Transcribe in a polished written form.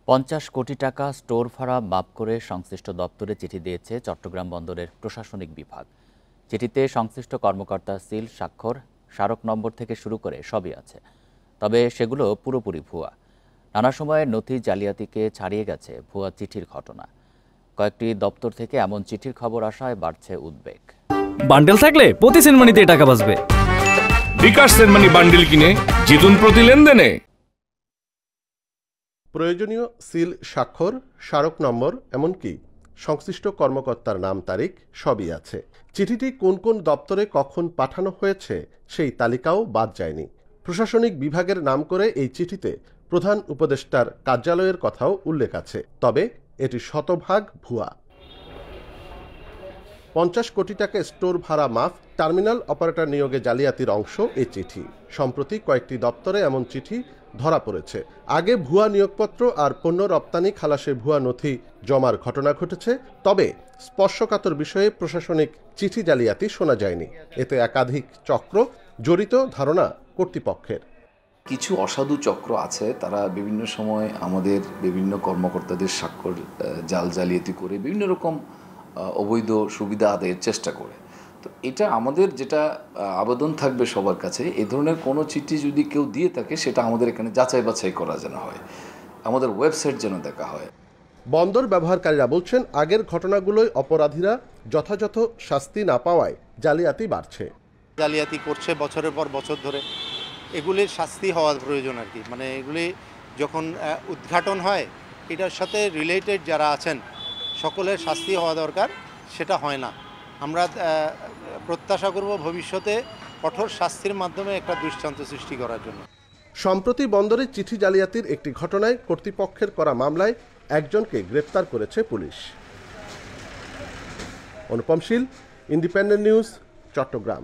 50 কোটি টাকা স্টোর ভাড়া মাপ করে সংশ্লিষ্ট দপ্তরে চিঠি দিয়েছে চট্টগ্রাম বন্দরের প্রশাসনিক বিভাগ। চিঠিতে সংশ্লিষ্ট কর্মকর্তার সিল, স্বাক্ষর, স্মারক নম্বর থেকে শুরু করে সবই আছে। তবে সেগুলো পুরোপুরি ভুয়া। নানা সময়ে নথি জালিয়াতিকে ছাড়িয়ে গেছে ভুয়া চিঠির ঘটনা। কয়েকটি দপ্তর থেকে এমন চিঠির খবর আসায় বাড়ছে উদ্বেগ। বান্ডেল থাকলে প্রতি সেনমানিতে টাকা বাঁচবে। বিকাশ সেনমানি বান্ডেল কিনে জিতুন প্রতি লেনদেনে। প্রয়োজনীয় সিল, স্বাক্ষর, স্মারক নম্বর, এমনকি সংশ্লিষ্ট কর্মকর্তার নাম, তারিখ সবই আছে। চিঠিটি কোন কোন দপ্তরে কখন পাঠানো হয়েছে সেই তালিকাও বাদ যায়নি। প্রশাসনিক বিভাগের নাম করে এই চিঠিতে প্রধান উপদেষ্টার কার্যালয়ের কথাও উল্লেখ আছে, তবে এটি শতভাগ ভুয়া। 50 কোটি টাকা স্টোর ভাড়া মাফ, টার্মিনাল অপারেটর নিয়োগে জালিয়াতির অংশ এই চিঠি। সম্প্রতি কয়েকটি দপ্তরে এমন চিঠি ধরা পড়েছে। আগে ভুয়া নিয়োগপত্র আর পণ্য রপ্তানি খালাসে ভুয়া নথি জমার ঘটনা ঘটেছে, তবে স্পর্শকাতর বিষয়ে প্রশাসনিক চিঠি জালিয়াতি শোনা যায়নি। এতে একাধিক চক্র জড়িত ধারণা কর্তৃপক্ষের। কিছু অসাধু চক্র আছে, তারা বিভিন্ন সময় আমাদের বিভিন্ন কর্মকর্তাদের স্বাক্ষর জাল জালিয়াতি করে বিভিন্ন রকম অবৈধ সুবিধা আদায়ের চেষ্টা করে। তো এটা আমাদের যেটা আবেদন থাকবে সবার কাছে, এই ধরনের কোনো চিঠি যদি কেউ দিয়ে থাকে সেটা আমাদের এখানে যাচাই বাছাই করা যেন হয়, আমাদের ওয়েবসাইট যেন দেখা হয়। বন্দর ব্যবহারকারীরা বলছেন, আগের ঘটনাগুলোয় অপরাধীরা যথাযথ শাস্তি না পাওয়ায় জালিয়াতি বাড়ছে। জালিয়াতি করছে বছরের পর বছর ধরে, এগুলির শাস্তি হওয়ার প্রয়োজন আর কি। মানে এগুলি যখন উদ্ঘাটন হয়, এটার সাথে রিলেটেড যারা আছেন সকলের শাস্তি হওয়া দরকার, সেটা হয় না। আমরা প্রত্যাশা করব ভবিষ্যতে কঠোর শাস্তির মাধ্যমে একটা দৃষ্টান্ত সৃষ্টি করার জন্য। সম্প্রতি বন্দরে চিঠি জালিয়াতির একটি ঘটনায় কর্তৃপক্ষের করা মামলায় একজনকে গ্রেপ্তার করেছে পুলিশ। অনুপম শীল, ইন্ডিপেন্ডেন্ট নিউজ, চট্টগ্রাম।